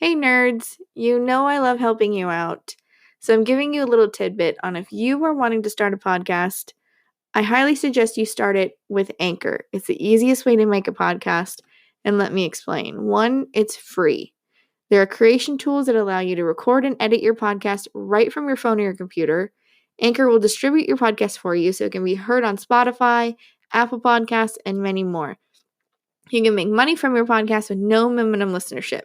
Hey nerds, you know I love helping you out. So I'm giving you a little tidbit on if you are wanting to start a podcast, I highly suggest you start it with Anchor. It's the easiest way to make a podcast, and let me explain. One, it's free. There are creation tools that allow you to record and edit your podcast right from your phone or your computer. Anchor will distribute your podcast for you so it can be heard on Spotify, Apple Podcasts, and many more. You can make money from your podcast with no minimum listenership.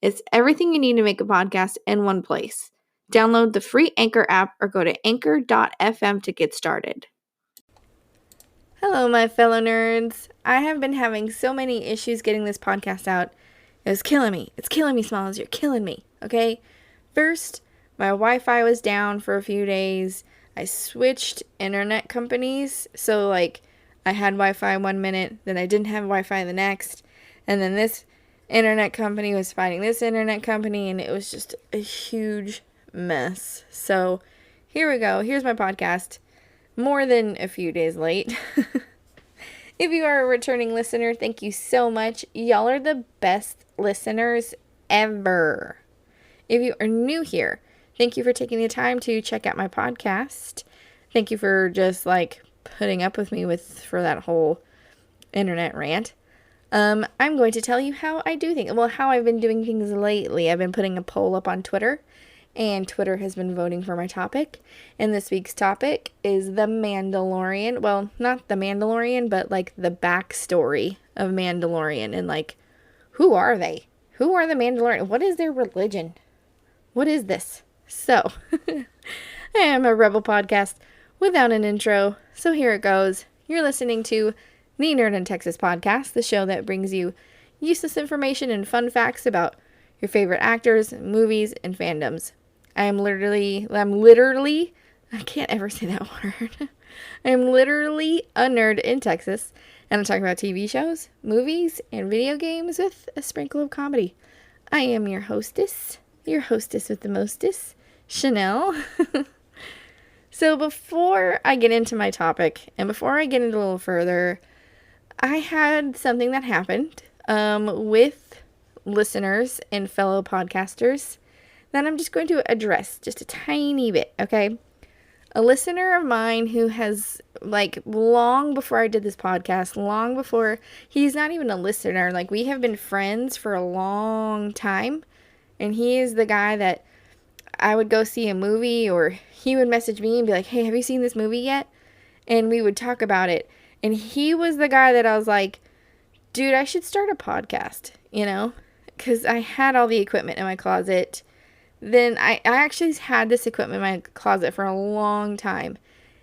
It's everything you need to make a podcast in one place. Download the free Anchor app or go to anchor.fm to get started. Hello, my fellow nerds. I have been having so many issues getting this podcast out. It was killing me. It's killing me, Smalls. You're killing me, okay? First, my Wi-Fi was down for a few days. I switched internet companies. So, I had Wi-Fi 1 minute, then I didn't have Wi-Fi the next. And then this internet company was fighting this internet company, and it was just a huge mess. So, here we go. Here's my podcast. More than a few days late. If you are a returning listener, thank you so much. Y'all are the best listeners ever. If you are new here, thank you for taking the time to check out my podcast. Thank you for just putting up with me for that whole internet rant. I'm going to tell you how I do things. Well, how I've been doing things lately. I've been putting a poll up on Twitter, and Twitter has been voting for my topic. And this week's topic is the Mandalorian. Well, not the Mandalorian, but the backstory of Mandalorian. And who are they? Who are the Mandalorian? What is their religion? What is this? So, I am a rebel podcast without an intro. So here it goes. You're listening to the Nerd in Texas podcast, the show that brings you useless information and fun facts about your favorite actors, movies, and fandoms. I'm literally, I can't ever say that word. I'm literally a nerd in Texas, and I'm talking about TV shows, movies, and video games with a sprinkle of comedy. I am your hostess with the mostest, Chanel. So before I get into my topic, and before I get into a little further, I had something that happened with listeners and fellow podcasters that I'm just going to address just a tiny bit, okay? A listener of mine who has, long before I did this podcast, long before, he's not even a listener, we have been friends for a long time, and he is the guy that I would go see a movie, or he would message me and be like, hey, have you seen this movie yet? And we would talk about it, and he was the guy that I was like, dude, I should start a podcast, because I had all the equipment in my closet. Then I actually had this equipment in my closet for a long time.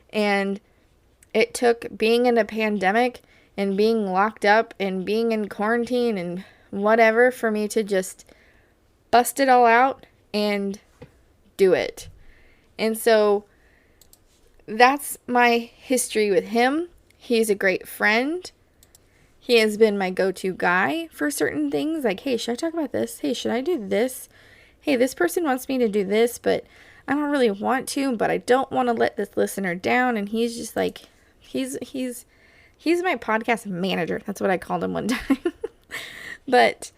And it took being in a pandemic and being locked up and being in quarantine and whatever for me to just bust it all out and do it. And so that's my history with him. He's a great friend. He has been my go-to guy for certain things. Hey, should I talk about this? Hey, should I do this? Hey, this person wants me to do this, but I don't really want to, but I don't want to let this listener down. And he's just he's my podcast manager. That's what I called him one time. But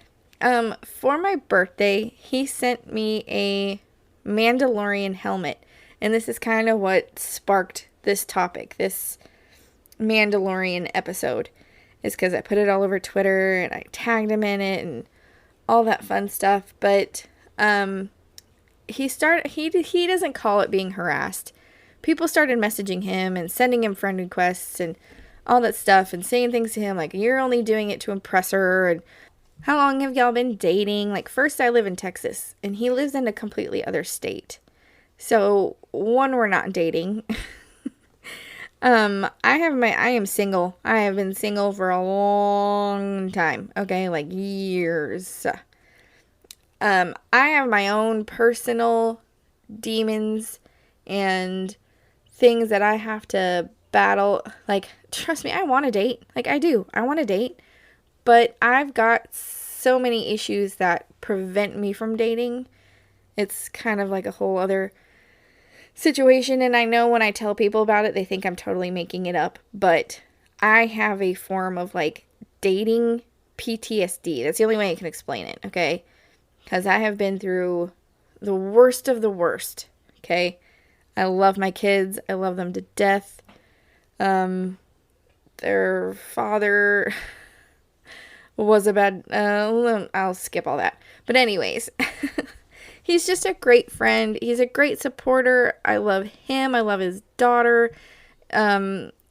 for my birthday, he sent me a Mandalorian helmet. And this is kind of what sparked this topic, this Mandalorian episode, is because I put it all over Twitter and I tagged him in it and all that fun stuff. But he doesn't call it being harassed. People started messaging him and sending him friend requests and all that stuff and saying things to him you're only doing it to impress her, and how long have y'all been dating? First, I live in Texas and he lives in a completely other state. So, one, we're not dating. I am single. I have been single for a long time. Okay, years. I have my own personal demons and things that I have to battle. Trust me, I want to date. I do. I want to date. But I've got so many issues that prevent me from dating. It's kind of a whole other situation. And I know when I tell people about it, they think I'm totally making it up. But I have a form of dating PTSD. That's the only way I can explain it, okay? because I have been through the worst of the worst, okay? I love my kids. I love them to death. Their father was a bad, I'll skip all that. But anyways, he's just a great friend. He's a great supporter. I love him. I love his daughter.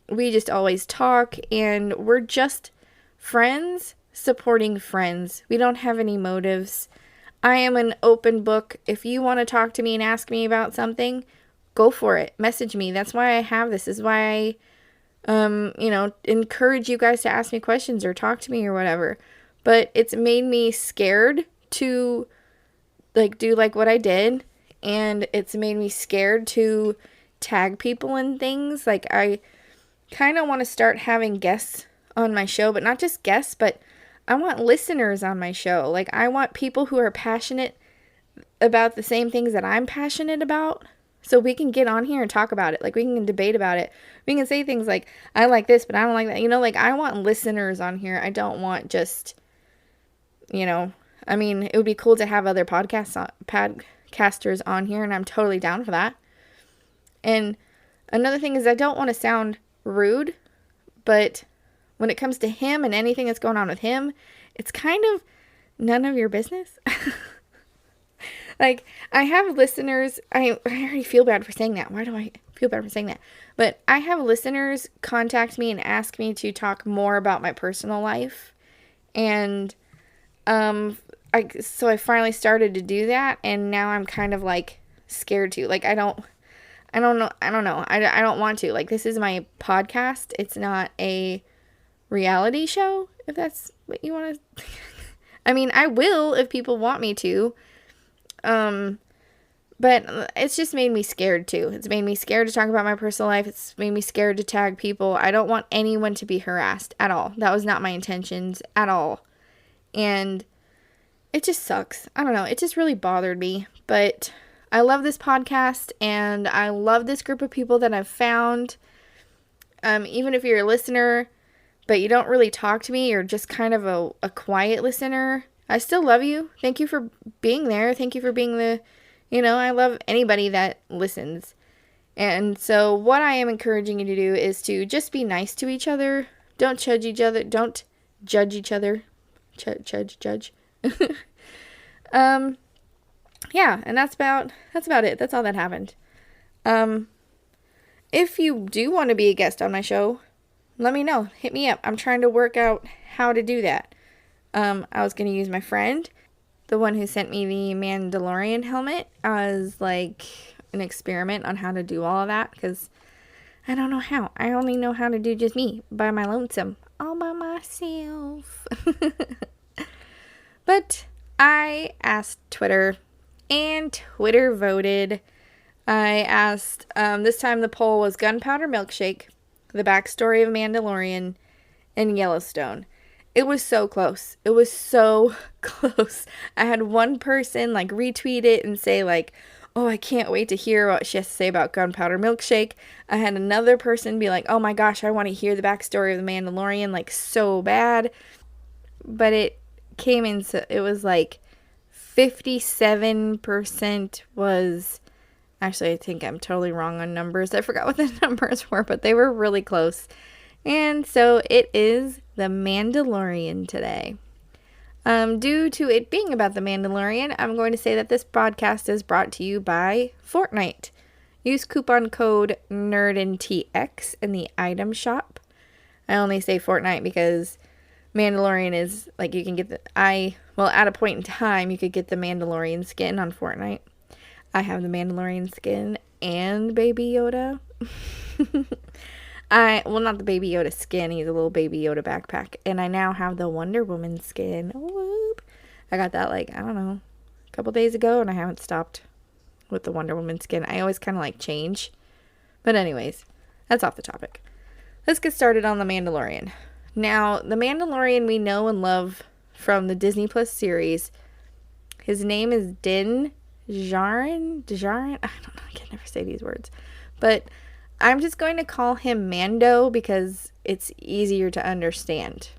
We just always talk, and we're just friends supporting friends. We don't have any motives. I am an open book. If you want to talk to me and ask me about something, go for it. Message me. That's why I have this. This is why I, encourage you guys to ask me questions or talk to me or whatever. But it's made me scared to, do what I did. And it's made me scared to tag people in things. I kind of want to start having guests on my show, but not just guests, but I want listeners on my show. I want people who are passionate about the same things that I'm passionate about, so we can get on here and talk about it. We can debate about it. We can say things like, I like this, but I don't like that. I want listeners on here. I don't want just, it would be cool to have other podcasters on here, and I'm totally down for that. And another thing is, I don't want to sound rude, but when it comes to him and anything that's going on with him, it's kind of none of your business. I have listeners, I already feel bad for saying that. Why do I feel bad for saying that? But I have listeners contact me and ask me to talk more about my personal life. And so I finally started to do that, and now I'm kind of scared to. I don't know. I don't want to. This is my podcast. It's not a reality show, if that's what you want to. I will if people want me to. But it's just made me scared too. It's made me scared to talk about my personal life. It's made me scared to tag people. I don't want anyone to be harassed at all. That was not my intentions at all. And it just sucks. I don't know. It just really bothered me. But I love this podcast, and I love this group of people that I've found. Even if you're a listener, but you don't really talk to me, you're just kind of a quiet listener, I still love you. Thank you for being there. Thank you for being I love anybody that listens. And so what I am encouraging you to do is to just be nice to each other. Don't judge each other. Don't judge each other. Judge. Yeah, and that's about it. That's all that happened. If you do want to be a guest on my show, let me know. Hit me up. I'm trying to work out how to do that. I was going to use my friend, the one who sent me the Mandalorian helmet, as an experiment on how to do all of that, because I don't know how. I only know how to do just me, by my lonesome, all by myself. But I asked Twitter, and Twitter voted. I asked, this time the poll was Gunpowder Milkshake, the backstory of Mandalorian, and Yellowstone. It was so close. It was so close. I had one person retweet it and say oh, I can't wait to hear what she has to say about Gunpowder Milkshake. I had another person be oh my gosh, I want to hear the backstory of the Mandalorian so bad. But it came in, so it was 57% was, actually I think I'm totally wrong on numbers. I forgot what the numbers were, but they were really close. And so it is the Mandalorian today. Due to it being about the Mandalorian, I'm going to say that this podcast is brought to you by Fortnite. Use coupon code NERDANDTX in the item shop. I only say Fortnite because Mandalorian is, you can get at a point in time, you could get the Mandalorian skin on Fortnite. I have the Mandalorian skin and Baby Yoda. Not the Baby Yoda skin, he's a little Baby Yoda backpack. And I now have the Wonder Woman skin. Whoop. I got that, I don't know, a couple days ago, and I haven't stopped with the Wonder Woman skin. I always kind of change. But anyways, that's off the topic. Let's get started on the Mandalorian. Now, the Mandalorian we know and love from the Disney Plus series, his name is Din Djarin? I don't know, I can never say these words. But I'm just going to call him Mando because it's easier to understand.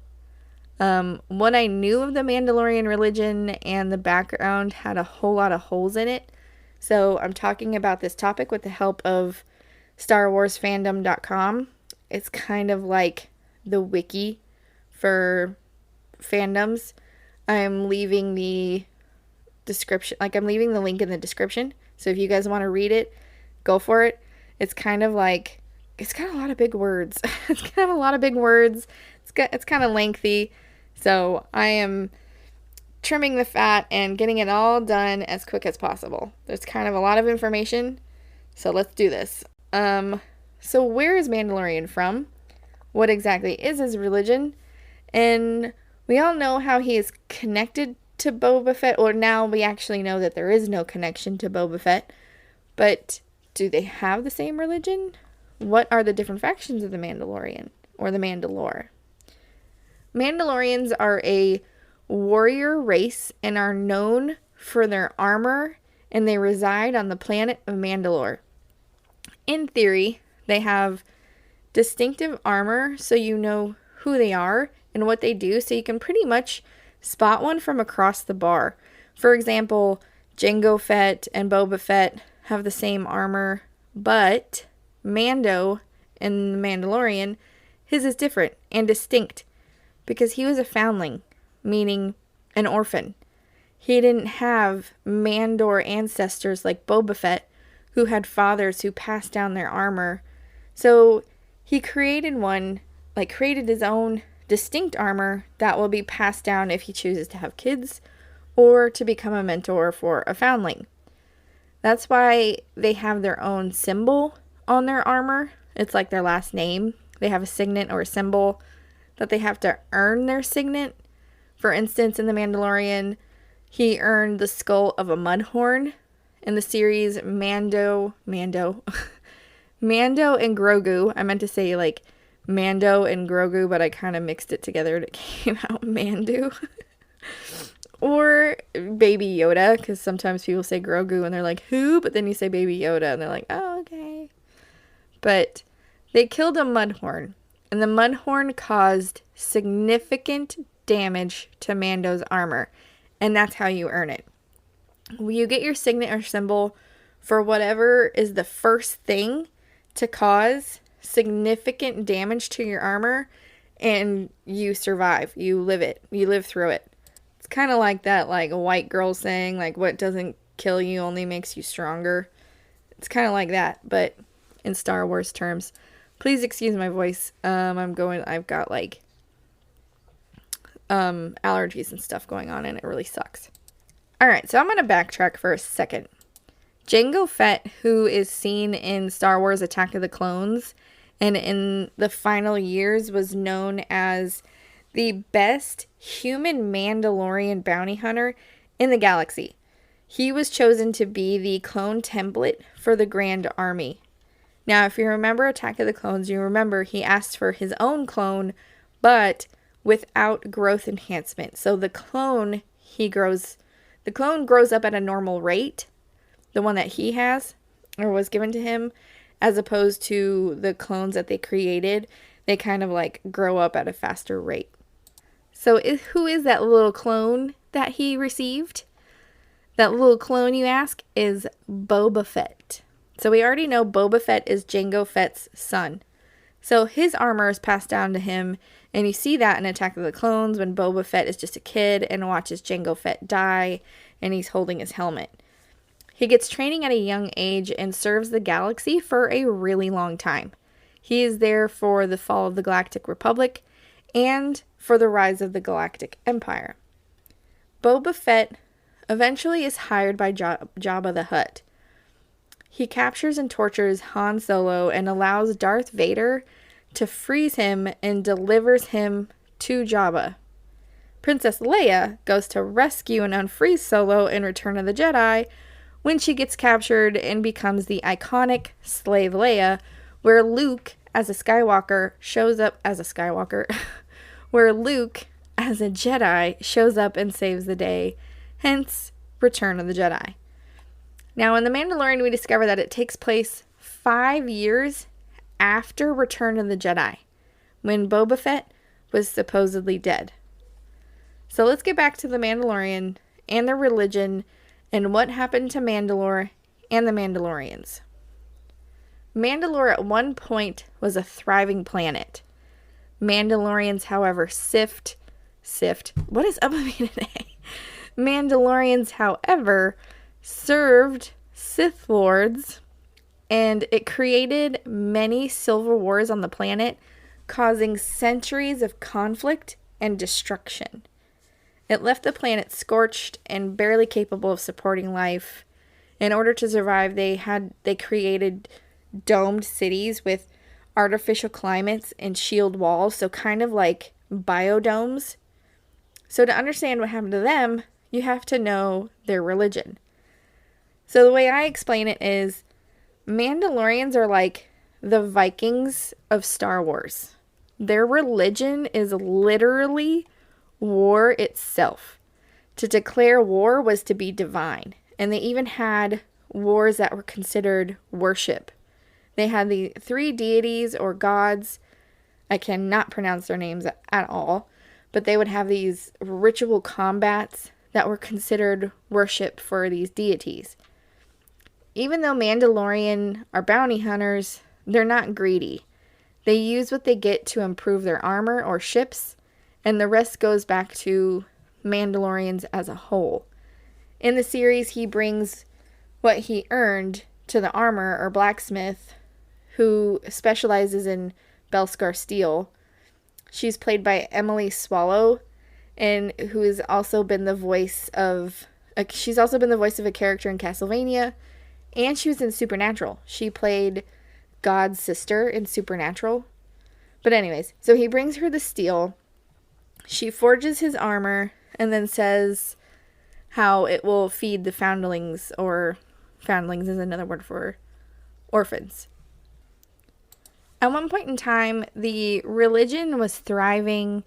What I knew of the Mandalorian religion and the background had a whole lot of holes in it. So I'm talking about this topic with the help of StarWarsFandom.com. It's kind of like the wiki for fandoms. I'm leaving the description, I'm leaving the link in the description. So if you guys want to read it, go for it. It's kind of like, it's got a lot of big words. It's got a lot of big words. It's kind of lengthy. So I am trimming the fat and getting it all done as quick as possible. There's kind of a lot of information, so let's do this. So where is Mandalorian from? What exactly is his religion? And we all know how he is connected to Boba Fett, or now we actually know that there is no connection to Boba Fett. But do they have the same religion? What are the different factions of the Mandalorian, or the Mandalore? Mandalorians are a warrior race and are known for their armor, and they reside on the planet of Mandalore. In theory, they have distinctive armor, so you know who they are and what they do, so you can pretty much spot one from across the bar. For example, Jango Fett and Boba Fett have the same armor, but Mando in The Mandalorian, his is different and distinct because he was a foundling, meaning an orphan. He didn't have Mandor ancestors like Boba Fett, who had fathers who passed down their armor. So he created his own distinct armor that will be passed down if he chooses to have kids or to become a mentor for a foundling. That's why they have their own symbol on their armor. It's like their last name. They have a signet or a symbol that they have to earn their signet. For instance, in The Mandalorian, he earned the skull of a mudhorn. In the series Mando and Grogu. I meant to say like Mando and Grogu, but I kind of mixed it together and it came out Mandu. Or Baby Yoda, because sometimes people say Grogu and they're like, who? But then you say Baby Yoda and they're like, oh, okay. But they killed a mudhorn, and the mudhorn caused significant damage to Mando's armor, and that's how you earn it. You get your signet or symbol for whatever is the first thing to cause significant damage to your armor, and you survive. You live it. You live through it. It's kind of like that, like a white girl saying, like, what doesn't kill you only makes you stronger. It's kind of like that, but in Star Wars terms. Please excuse my voice. I've got like allergies and stuff going on, and it really sucks. Alright, so I'm going to backtrack for a second. Jango Fett, who is seen in Star Wars Attack of the Clones, and in the final years was known as the best human Mandalorian bounty hunter in the galaxy. He was chosen to be the clone template for the Grand Army. Now, if you remember Attack of the Clones, you remember he asked for his own clone, but without growth enhancement. So the clone grows up at a normal rate, the one that he has or was given to him, as opposed to the clones that they created. They kind of like grow up at a faster rate. So who is that little clone that he received? That little clone, you ask, is Boba Fett. So we already know Boba Fett is Jango Fett's son. So his armor is passed down to him, and you see that in Attack of the Clones when Boba Fett is just a kid and watches Jango Fett die, and he's holding his helmet. He gets training at a young age and serves the galaxy for a really long time. He is there for the fall of the Galactic Republic and for the rise of the Galactic Empire. Boba Fett eventually is hired by Jabba the Hutt. He captures and tortures Han Solo and allows Darth Vader to freeze him and delivers him to Jabba. Princess Leia goes to rescue and unfreeze Solo in Return of the Jedi when she gets captured and becomes the iconic Slave Leia, where Luke as a Skywalker shows up as a Skywalker, where Luke as a Jedi shows up and saves the day, hence Return of the Jedi. Now, in The Mandalorian, we discover that it takes place 5 years after Return of the Jedi, when Boba Fett was supposedly dead. So let's get back to the Mandalorian and their religion and what happened to Mandalore and the Mandalorians. Mandalore at one point was a thriving planet. Mandalorians, however, what is up with me today? Mandalorians, however, served Sith Lords, and it created many civil wars on the planet, causing centuries of conflict and destruction. It left the planet scorched and barely capable of supporting life. In order to survive, they created domed cities with artificial climates and shield walls, so kind of like biodomes. So to understand what happened to them, you have to know their religion. So the way I explain it is, Mandalorians are like the Vikings of Star Wars. Their religion is literally war itself. To declare war was to be divine. And they even had wars that were considered worship. They had the 3 deities or gods. I cannot pronounce their names at all. But they would have these ritual combats that were considered worship for these deities. Even though Mandalorian are bounty hunters, they're not greedy. They use what they get to improve their armor or ships, and the rest goes back to Mandalorians as a whole. In the series, he brings what he earned to the armor or blacksmith, who specializes in Beskar steel. She's played by Emily Swallow, and who has also been the voice of a character in Castlevania, and she was in Supernatural. She played God's sister in Supernatural. But anyways, so he brings her the steel. She forges his armor and then says how it will feed the foundlings, or foundlings is another word for orphans. At one point in time, the religion was thriving,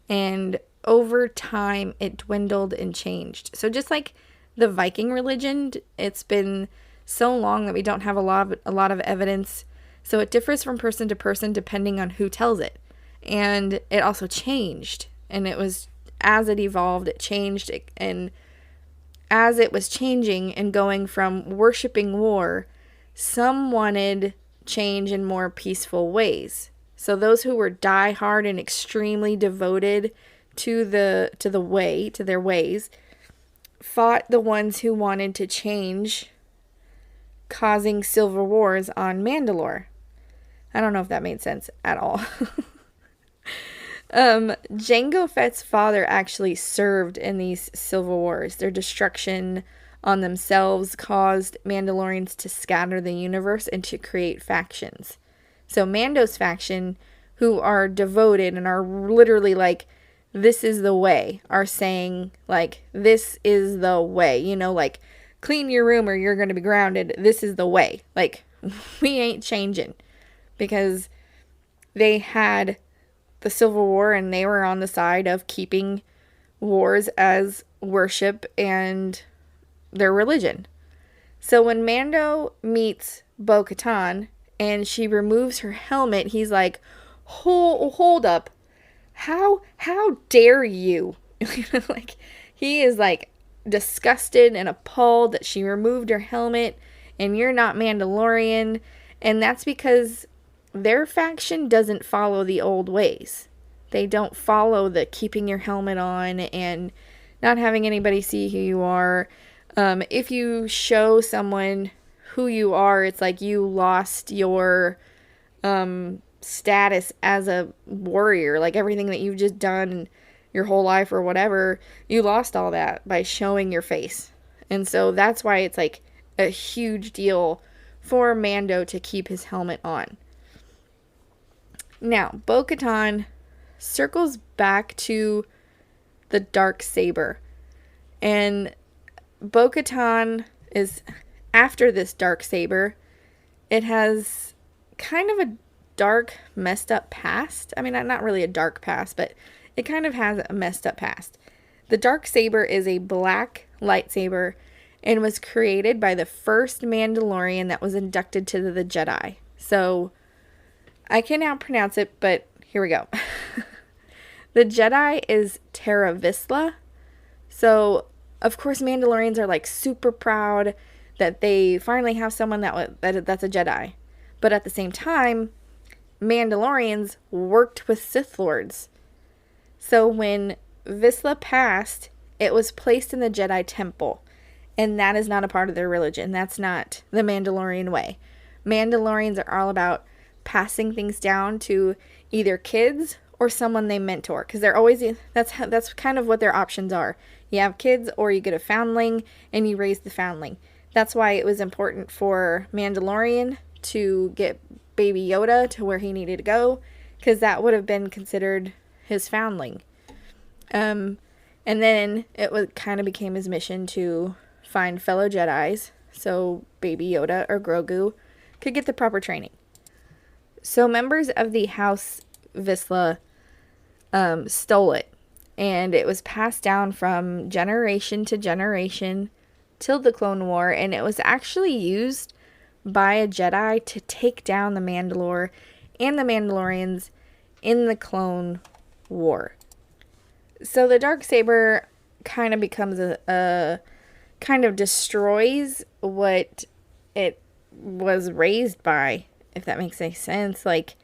and over time it dwindled and changed. So just like the Viking religion, it's been so long that we don't have a lot of evidence. So it differs from person to person depending on who tells it. And it also changed. And it was, as it evolved, it changed. And as it was changing and going from worshiping war, some wanted change in more peaceful ways. So those who were diehard and extremely devoted to their ways, fought the ones who wanted to change, causing civil wars on Mandalore. I don't know if that made sense at all. Jango Fett's father actually served in these civil wars. Their destruction on themselves caused Mandalorians to scatter the universe and to create factions. So Mando's faction, who are devoted and are literally like, this is the way, are saying like, this is the way, like, clean your room or you're going to be grounded. This is the way. Like, we ain't changing. Because they had the Civil War and they were on the side of keeping wars as worship and their religion. So when Mando meets Bo-Katan and she removes her helmet, he's like, hold up. How dare you? Like, he is like disgusted and appalled that she removed her helmet and you're not Mandalorian. And that's because their faction doesn't follow the old ways. They don't follow the keeping your helmet on and not having anybody see who you are. If you show someone who you are, it's like you lost your status as a warrior. Like everything that you've just done your whole life or whatever, you lost all that by showing your face. And so that's why it's like a huge deal for Mando to keep his helmet on. Now, Bo-Katan circles back to the dark saber. And Bo-Katan is after this dark saber. It has kind of a dark, messed up past. I mean, not really a dark past, but it kind of has a messed up past. The dark saber is a black lightsaber and was created by the first Mandalorian that was inducted to the Jedi. So I can now pronounce it, but here we go. The Jedi is Terra Vistla. So, of course, Mandalorians are like super proud that they finally have someone that's a Jedi. But at the same time, Mandalorians worked with Sith Lords. So when Vistla passed, it was placed in the Jedi Temple. And that is not a part of their religion. That's not the Mandalorian way. Mandalorians are all about passing things down to either kids or someone they mentor. Because they're always, that's kind of what their options are. You have kids or you get a foundling and you raise the foundling. That's why it was important for Mandalorian to get Baby Yoda to where he needed to go. Because that would have been considered his foundling. And then it kind of became his mission to find fellow Jedis so Baby Yoda or Grogu could get the proper training. So members of the House Vistla stole it, and it was passed down from generation to generation till the Clone War, and it was actually used by a Jedi to take down the Mandalore and the Mandalorians in the Clone War. So the Darksaber kind of becomes a kind of destroys what it was raised by, if that makes any sense. Like,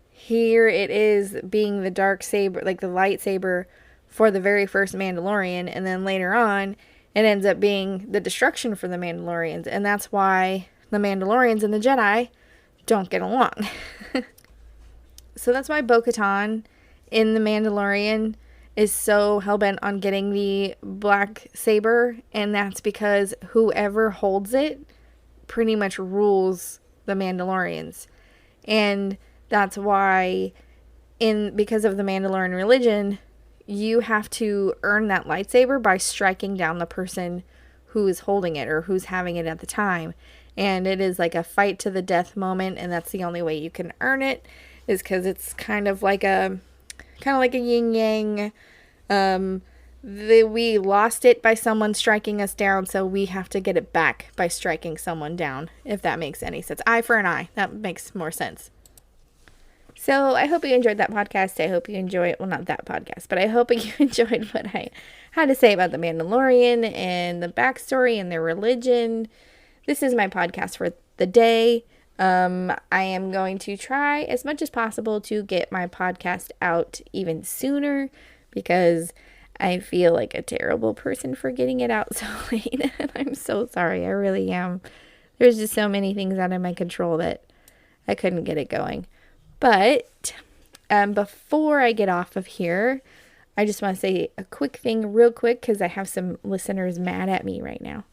here it is being the Darksaber, like the lightsaber for the very first Mandalorian, and then later on it ends up being the destruction for the Mandalorians, and that's why the Mandalorians and the Jedi don't get along. So that's why Bo-Katan in The Mandalorian is so hell-bent on getting the black saber, and that's because whoever holds it pretty much rules the Mandalorians. And that's why, because of the Mandalorian religion, you have to earn that lightsaber by striking down the person who is holding it or who's having it at the time. And it is like a fight to the death moment, and that's the only way you can earn it, is because it's kind of like a yin-yang. We lost it by someone striking us down, so we have to get it back by striking someone down, if that makes any sense. Eye for an eye. That makes more sense. So I hope you enjoyed that podcast. I hope you enjoy it. Well, not that podcast, but I hope you enjoyed what I had to say about the Mandalorian and the backstory and their religion. This is my podcast for the day. I am going to try as much as possible to get my podcast out even sooner, because I feel like a terrible person for getting it out so late. And I'm so sorry. I really am. There's just so many things out of my control that I couldn't get it going. But before I get off of here, I just want to say a quick thing real quick, because I have some listeners mad at me right now.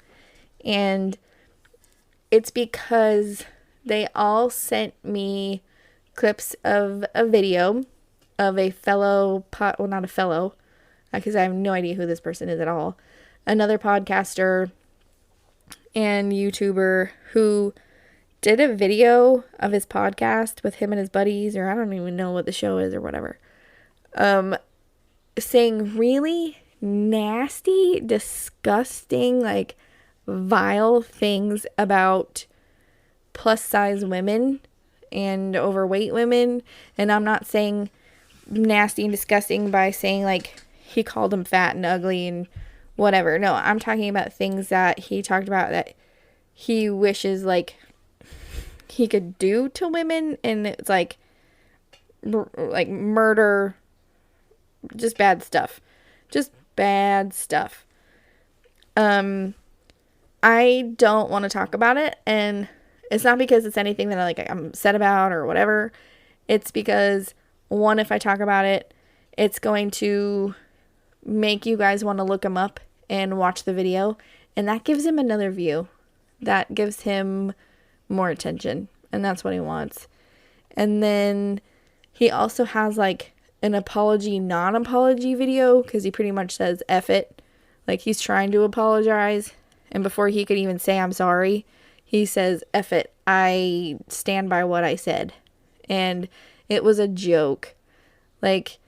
And it's because they all sent me clips of a video of a fellow, not a fellow, because I have no idea who this person is at all, another podcaster and YouTuber who did a video of his podcast with him and his buddies, or I don't even know what the show is or whatever, saying really nasty, disgusting, like vile things about plus size women and overweight women. And I'm not saying nasty and disgusting by saying like he called them fat and ugly and whatever. No, I'm talking about things that he talked about that he wishes like he could do to women, and it's like murder, just bad stuff. I don't want to talk about it, and it's not because it's anything that I'm upset about or whatever. It's because, one, if I talk about it, it's going to make you guys want to look him up and watch the video, and that gives him another view. That gives him more attention, and that's what he wants. And then he also has like an apology, non-apology video, because he pretty much says F it. Like, he's trying to apologize, and before he could even say I'm sorry, he says F it, I stand by what I said. And it was a joke. Like,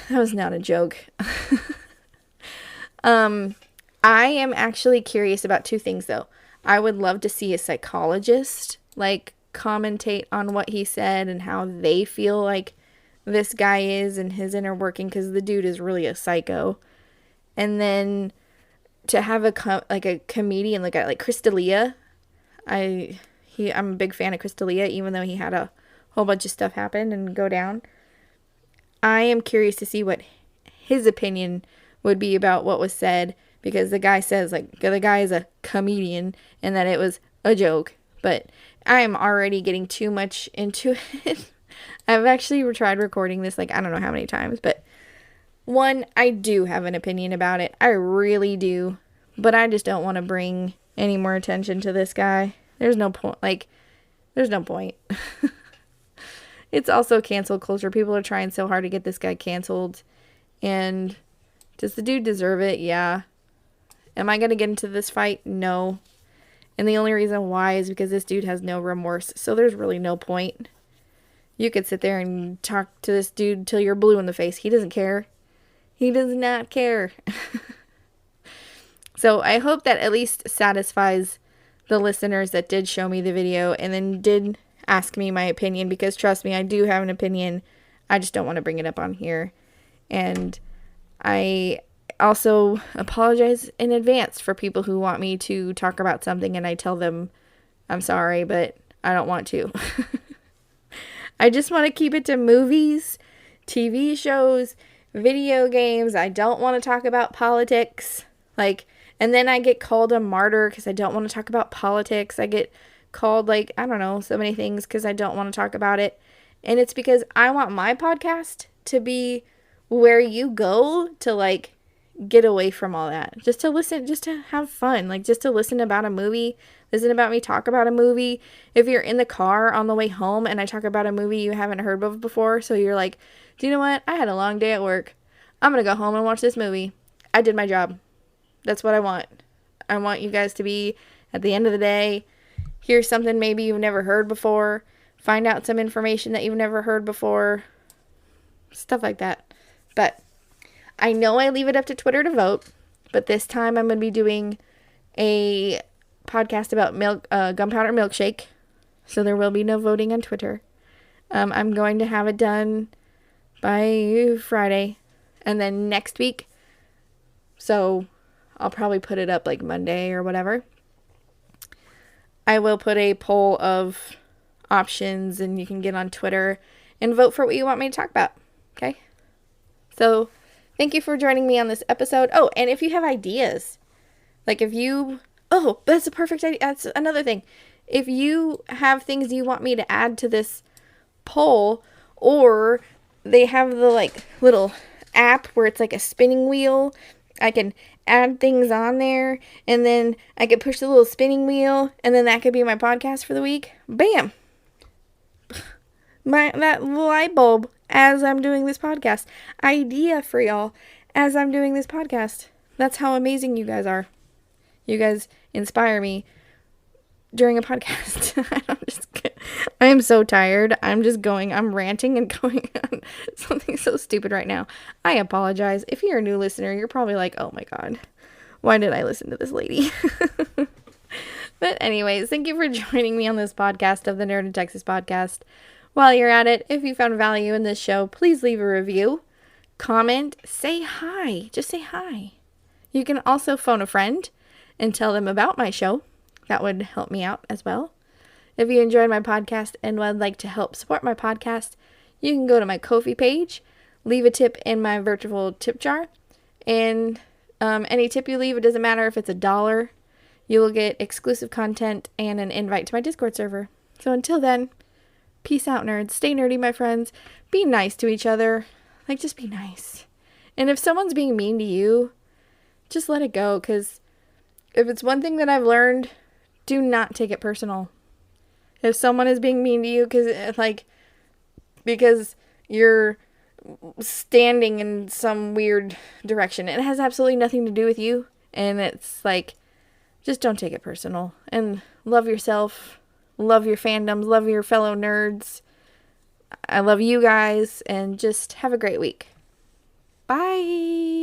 that was not a joke. I am actually curious about two things, though. I would love to see a psychologist, like, commentate on what he said and how they feel like this guy is and his inner working, because the dude is really a psycho. And then to have a comedian like Chris D'Elia, I'm a big fan of Chris D'Elia, even though he had a whole bunch of stuff happen and go down. I am curious to see what his opinion would be about what was said, because the guy says the guy is a comedian and that it was a joke. But I am already getting too much into it. I've actually tried recording this I don't know how many times, but one, I do have an opinion about it. I really do. But I just don't want to bring any more attention to this guy. There's no point. There's no point. It's also cancel culture. People are trying so hard to get this guy canceled. And does the dude deserve it? Yeah. Am I going to get into this fight? No. And the only reason why is because this dude has no remorse. So there's really no point. You could sit there and talk to this dude till you're blue in the face. He doesn't care. He does not care. So I hope that at least satisfies the listeners that did show me the video and then did ask me my opinion, because trust me, I do have an opinion. I just don't want to bring it up on here. And I also apologize in advance for people who want me to talk about something and I tell them I'm sorry, but I don't want to. I just want to keep it to movies, TV shows, video games. I don't want to talk about politics. And then I get called a martyr because I don't want to talk about politics. I get called I don't know, so many things because I don't want to talk about it. And it's because I want my podcast to be where you go to get away from all that. Just to listen, just to have fun. Just to listen about a movie, listen about me talk about a movie. If you're in the car on the way home and I talk about a movie you haven't heard of before, so you're like, do you know what? I had a long day at work. I'm going to go home and watch this movie. I did my job. That's what I want. I want you guys to be, at the end of the day, hear something maybe you've never heard before, find out some information that you've never heard before, stuff like that. But I know I leave it up to Twitter to vote, but this time I'm going to be doing a podcast about gunpowder milkshake, so there will be no voting on Twitter. I'm going to have it done by Friday, and then next week, so I'll probably put it up Monday or whatever. I will put a poll of options and you can get on Twitter and vote for what you want me to talk about. Okay? So thank you for joining me on this episode. Oh, and if you have ideas, that's a perfect idea. That's another thing. If you have things you want me to add to this poll, or they have the little app where it's a spinning wheel, I can add things on there, and then I could push the little spinning wheel, and then that could be my podcast for the week. Bam! That light bulb as I'm doing this podcast. Idea for y'all as I'm doing this podcast. That's how amazing you guys are. You guys inspire me during a podcast. I am so tired. I'm ranting and going on something so stupid right now. I apologize. If you're a new listener, you're probably like, oh my God, why did I listen to this lady? But anyways, thank you for joining me on this podcast of the Nerd in Texas podcast. While you're at it, if you found value in this show, please leave a review, comment, say hi. Just say hi. You can also phone a friend and tell them about my show. That would help me out as well. If you enjoyed my podcast and would like to help support my podcast, you can go to my Ko-fi page, leave a tip in my virtual tip jar, and any tip you leave, it doesn't matter if it's $1, you will get exclusive content and an invite to my Discord server. So until then, peace out, nerds. Stay nerdy, my friends. Be nice to each other. Just be nice. And if someone's being mean to you, just let it go, because if it's one thing that I've learned, do not take it personal. If someone is being mean to you because you're standing in some weird direction, it has absolutely nothing to do with you. And it's just don't take it personal. And love yourself. Love your fandoms. Love your fellow nerds. I love you guys. And just have a great week. Bye.